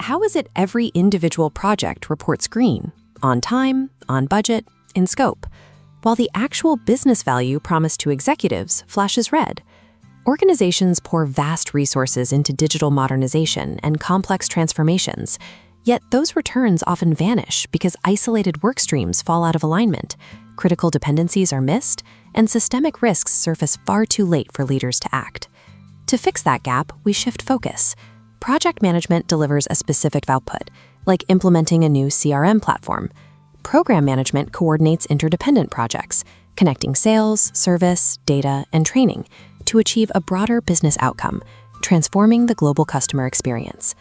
how is it every individual project reports green, on time, on budget, in scope, while the actual business value promised to executives flashes red? Organizations pour vast resources into digital modernization and complex transformations, yet those returns often vanish because isolated work streams fall out of alignment, critical dependencies are missed, and systemic risks surface far too late for leaders to act. To fix that gap, we shift focus. Project management delivers a specific output, like implementing a new CRM platform. Program management coordinates interdependent projects, connecting sales, service, data, and training to achieve a broader business outcome, transforming the global customer experience.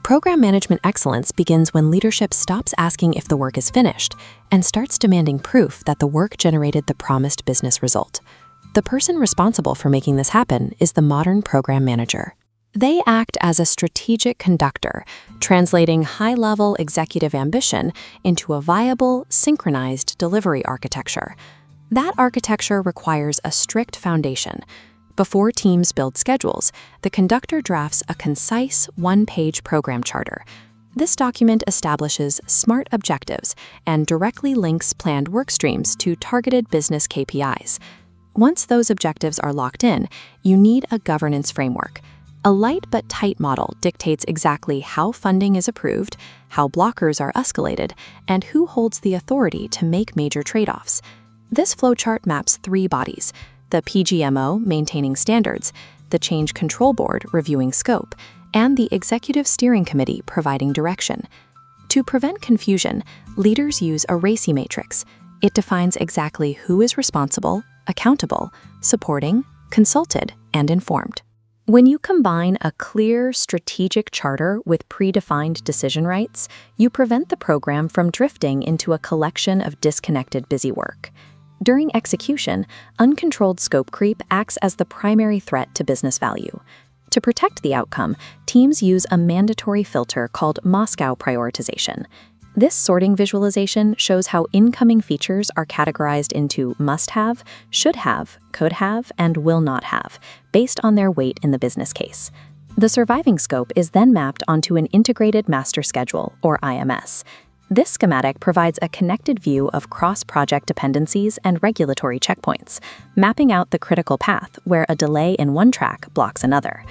Program management excellence begins when leadership stops asking if the work is finished and starts demanding proof that the work generated the promised business result. The person responsible for making this happen is the modern program manager. They act as a strategic conductor, translating high-level executive ambition into a viable, synchronized delivery architecture. That architecture requires a strict foundation. Before teams build schedules, the conductor drafts a concise, one-page program charter. This document establishes SMART objectives and directly links planned work streams to targeted business KPIs. Once those objectives are locked in, you need a governance framework. A light but tight model dictates exactly how funding is approved, how blockers are escalated, and who holds the authority to make major trade-offs. This flowchart maps three bodies: the PGMO maintaining standards, the Change Control Board reviewing scope, and the Executive Steering Committee providing direction. To prevent confusion, leaders use a RACI matrix. It defines exactly who is responsible, accountable, supporting, consulted, and informed. When you combine a clear, strategic charter with predefined decision rights, you prevent the program from drifting into a collection of disconnected busy work. During execution, uncontrolled scope creep acts as the primary threat to business value. To protect the outcome, teams use a mandatory filter called Moscow prioritization. This sorting visualization shows how incoming features are categorized into must-have, should-have, could-have, and will-not-have, based on their weight in the business case. The surviving scope is then mapped onto an integrated master schedule, or IMS. This schematic provides a connected view of cross-project dependencies and regulatory checkpoints, mapping out the critical path where a delay in one track blocks another.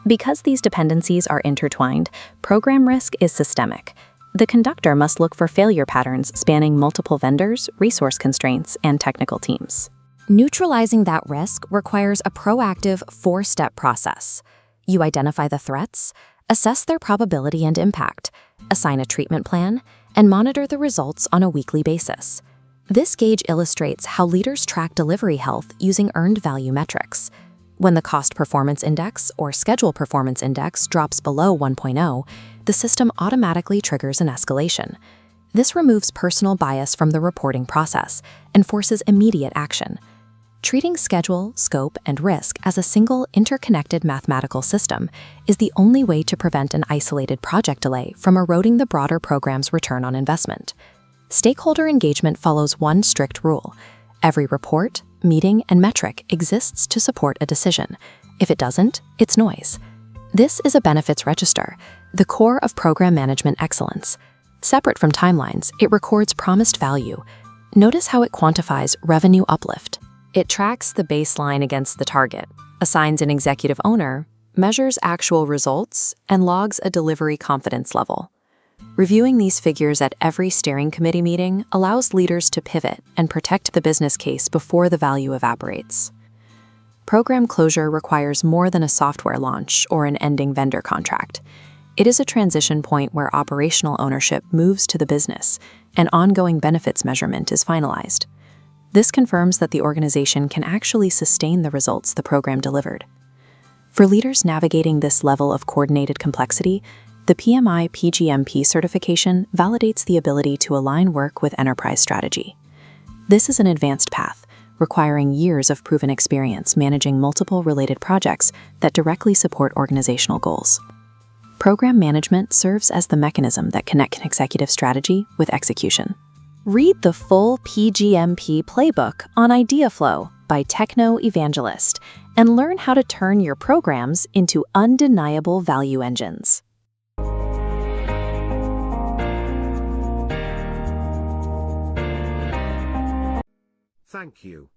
Because these dependencies are intertwined, program risk is systemic. The conductor must look for failure patterns spanning multiple vendors, resource constraints, and technical teams. Neutralizing that risk requires a proactive four-step process. You identify the threats, assess their probability and impact, assign a treatment plan, and monitor the results on a weekly basis. This gauge illustrates how leaders track delivery health using earned value metrics. When the cost performance index or schedule performance index drops below 1.0, the system automatically triggers an escalation. This removes personal bias from the reporting process and forces immediate action. Treating schedule, scope, and risk as a single interconnected mathematical system is the only way to prevent an isolated project delay from eroding the broader program's return on investment. Stakeholder engagement follows one strict rule. Every report, meeting, and metric exists to support a decision. If it doesn't, it's noise. This is a benefits register, the core of program management excellence. Separate from timelines, it records promised value. Notice how it quantifies revenue uplift. It tracks the baseline against the target, assigns an executive owner, measures actual results, and logs a delivery confidence level. Reviewing these figures at every steering committee meeting allows leaders to pivot and protect the business case before the value evaporates. Program closure requires more than a software launch or an ending vendor contract. It is a transition point where operational ownership moves to the business and ongoing benefits measurement is finalized. This confirms that the organization can actually sustain the results the program delivered. For leaders navigating this level of coordinated complexity, the PMI PgMP certification validates the ability to align work with enterprise strategy. This is an advanced path, requiring years of proven experience managing multiple related projects that directly support organizational goals. Program management serves as the mechanism that connects executive strategy with execution. Read the full PgMP Playbook on IdeaFlow by Techno Evangelist and learn how to turn your programs into undeniable value engines. Thank you.